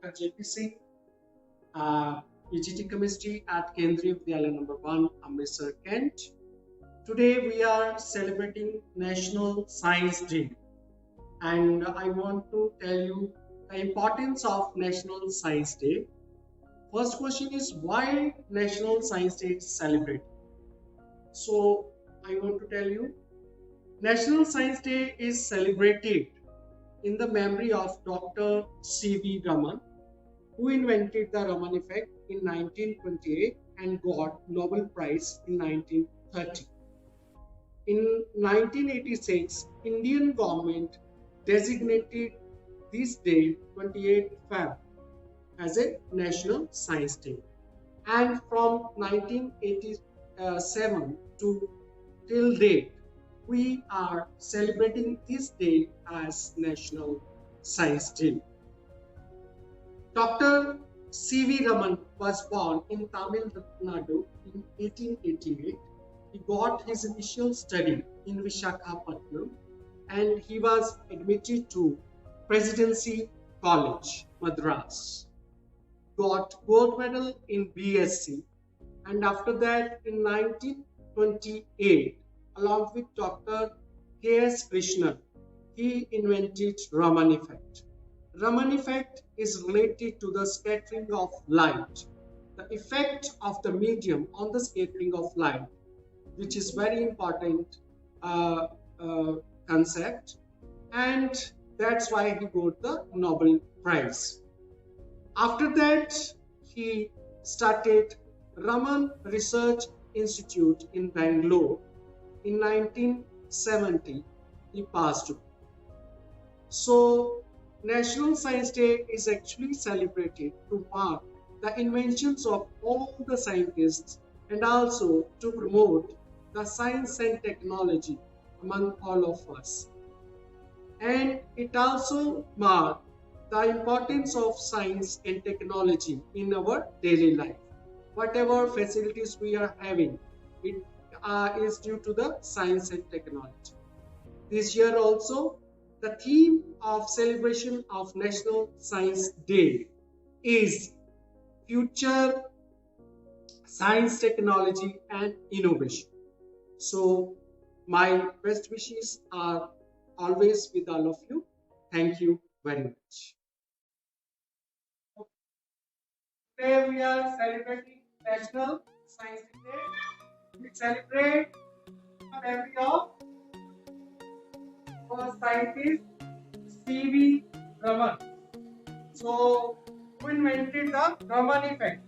Dr. J.P. Singh, PGT Chemistry at Kendriya Vidyalaya number 1, Amritsar, Kent. Today we are celebrating National Science Day, and I want to tell you the importance of National Science Day. First question is, why National Science Day is celebrated? So I want to tell you, National Science Day is celebrated in the memory of Dr. C.V. Raman, who invented the Raman effect in 1928 and got Nobel Prize in 1930. In 1986, Indian government designated this day, 28th Feb, as a National Science Day. And from 1987 to till date, we are celebrating this day as National Science Day. Dr. C.V. Raman was born in Tamil Nadu in 1888. He got his initial study in Visakhapatnam and he was admitted to Presidency College, Madras. Got gold medal in BSc, and after that in 1928, along with Dr. K.S. Krishnan, he invented Raman effect. Raman effect is related to the scattering of light, the effect of the medium on the scattering of light, which is very important concept, and that's why he got the Nobel Prize. After that, he started Raman Research Institute in Bangalore. In 1970, he passed away. So, National Science Day is actually celebrated to mark the inventions of all the scientists and also to promote the science and technology among all of us. And it also marks the importance of science and technology in our daily life. Whatever facilities we are having, it is due to the science and technology. This year also, the theme of celebration of National Science Day is Future Science, Technology and Innovation. So my best wishes are always with all of you. Thank you very much. Today we are celebrating National Science Day. We celebrate the memory of our scientist C.V. Raman. So, who invented the Raman effect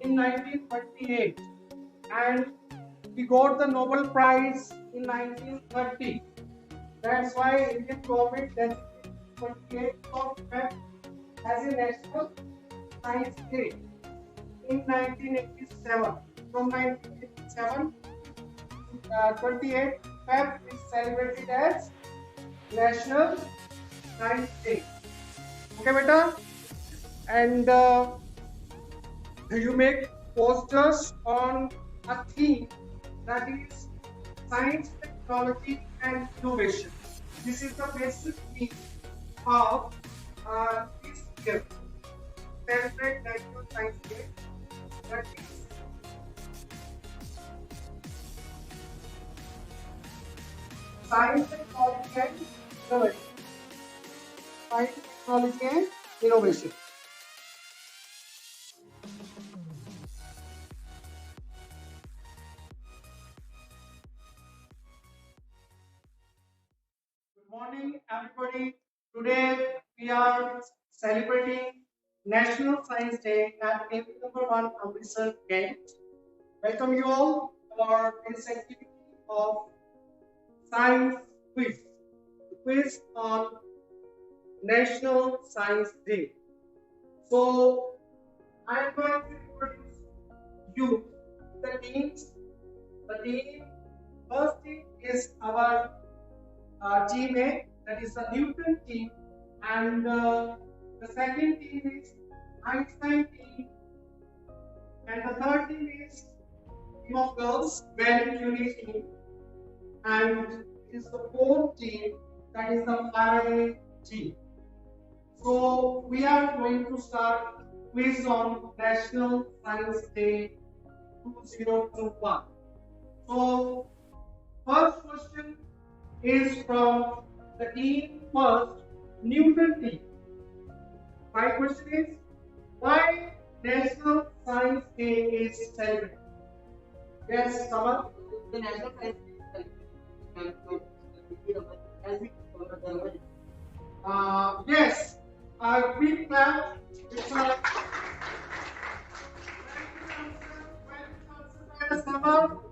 in 1928, and he got the Nobel Prize in 1930. That's why Indian government designated 28th of Feb as a National Science Day in 1987. From 1987, 28th Feb is celebrated as National Science Day. Okay, beta? And you make posters on a theme that is science, technology, and innovation. This is the basic theme of this year. Celebrate National Science Day. That is science, technology, and innovation. Science, technology, and innovation. Good morning, everybody. Today we are celebrating National Science Day at KP number 1, Amritsar, Kent. Welcome you all for this activity of Science Quiz. The quiz on National Science Day. So I am going to introduce you the teams. The team, first team is our team A, that is the Newton team, and the second team is Einstein team, and the third team is team of girls, Marie Curie team, and it is the fourth team, that is the Faraday team. So we are going to start quiz on National Science Day 2021. So first question is from the team first, Newton team. My question is, why National Science Day is celebrated? Yes, Kamal? The National Science Day is celebrated as we cover the world. Yes, a quick clap. It's a Kamal.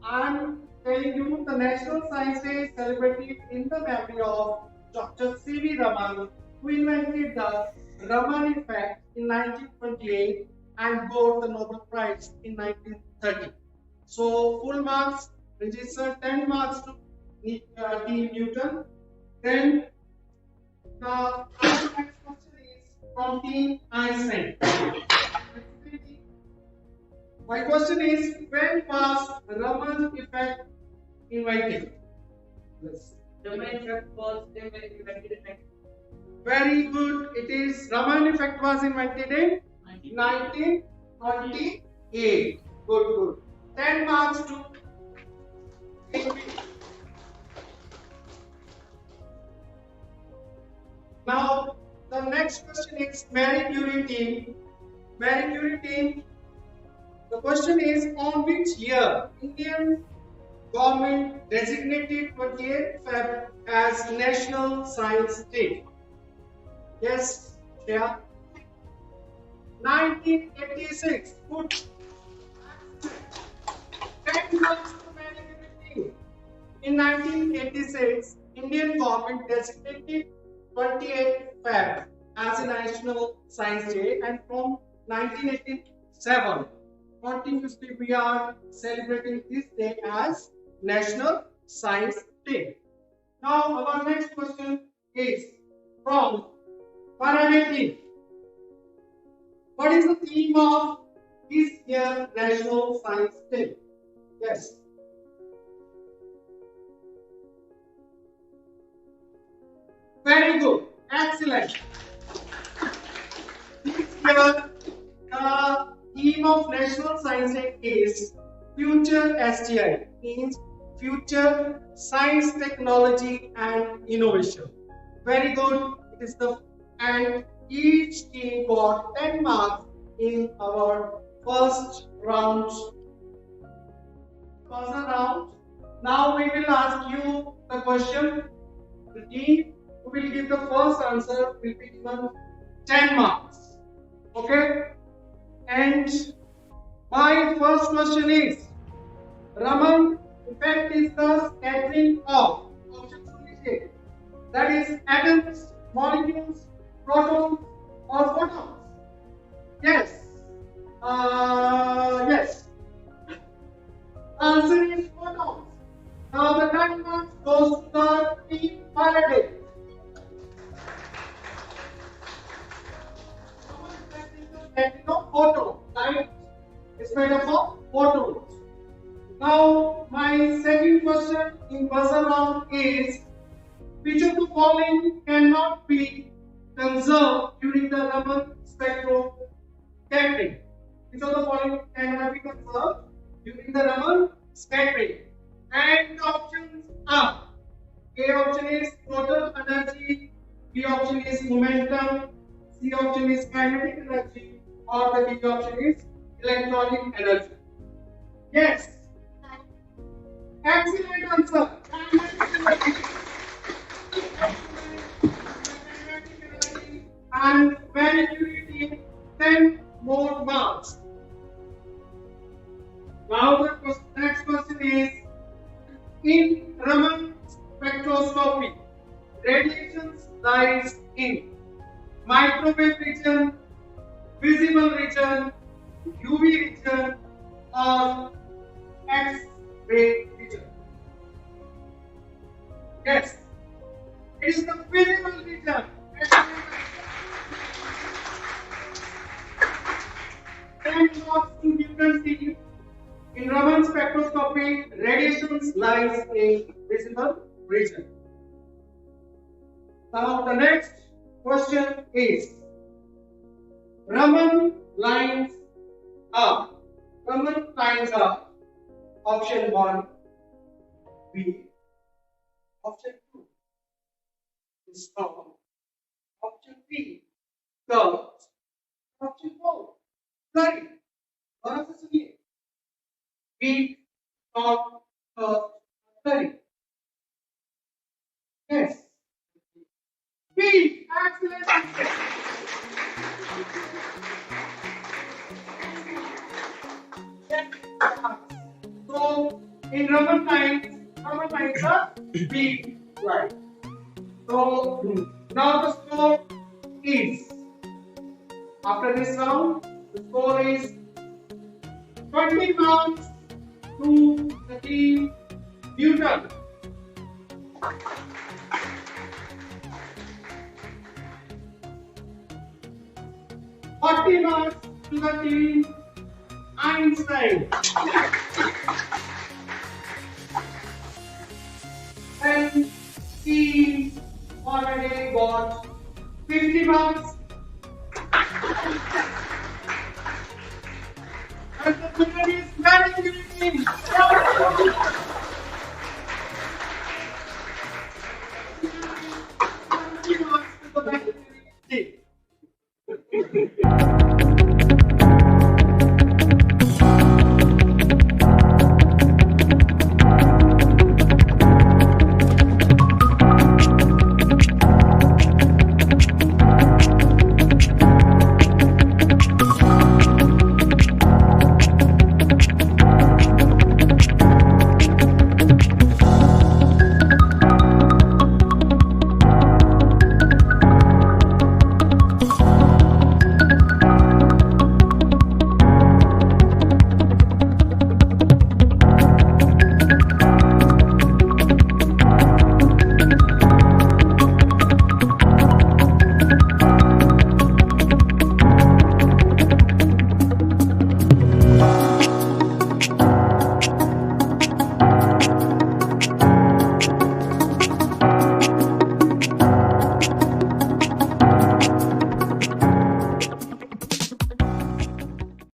I'm telling you, the National Science Day is celebrated in the memory of Dr. C.V. Raman, who invented the Raman effect in 1928 and got the Nobel Prize in 1930. So, full marks registered 10 marks to Team Newton. Then, the next question is from Team Einstein. My question is, when was Raman effect invented? Yes. Raman effect was invented in Very good. It is Raman effect was invented in 1928. Good, good. 10 marks to Now, the next question is Marie Curie team. Marie Curie team. The question is, on which year Indian government designated 28th Feb as National Science Day? Yes, Shreya. 1986. Good. 10 marks to Marie Curie team. In 1986, Indian government designated 28th Feb as a National Science Day, and from 1987, 2050, we are celebrating this day as National Science Day. Now, our next question is from Paramedic. What is the theme of this year National Science Day? Yes. Very good. Excellent. This year, the theme of National Science Day is Future STI, means Future Science, Technology and Innovation. Very good. It is and each team got 10 marks in our first round. Now we will ask you the question. The team who will give the first answer will be given 10 marks. Okay? And my first question is, Raman effect is the scattering of options only. That is atoms, molecules, protons or photons. Yes. Yes. Answer is photons. Now the 10 marks goes to the team Faraday. Photon. Light is made up of photons. Now, my second question in buzzer round is, which of the following cannot be conserved during the Raman spectroscopy? Which of the following cannot be conserved during the Raman scattering? And the options are: A option is total energy, B option is momentum, C option is kinetic energy, or the D option is electronic energy. Yes. Excellent answer. And Marie Curie team 10 more marks. Now the next question is, in Raman spectroscopy, radiation lies in microwave region, visible region, UV region, or X-ray region. Yes, it is the visible region. And marks to different teams. In Raman spectroscopy, radiation lies in visible region. Now the next question is Raman lines up. Raman lines up. Option 1, B. Option 2, storm. Option 3, curves. Option 4, flooding. और से सुनिए weak, not, flooding. Yes. B. Excellent answer. So in Roman times are B. Right. So now the score is, after this round, the score is 20 marks to the team Newton. 40 marks to the team Einstein. And team already got 50 marks. And the winner is management team. 50 marks to the management team.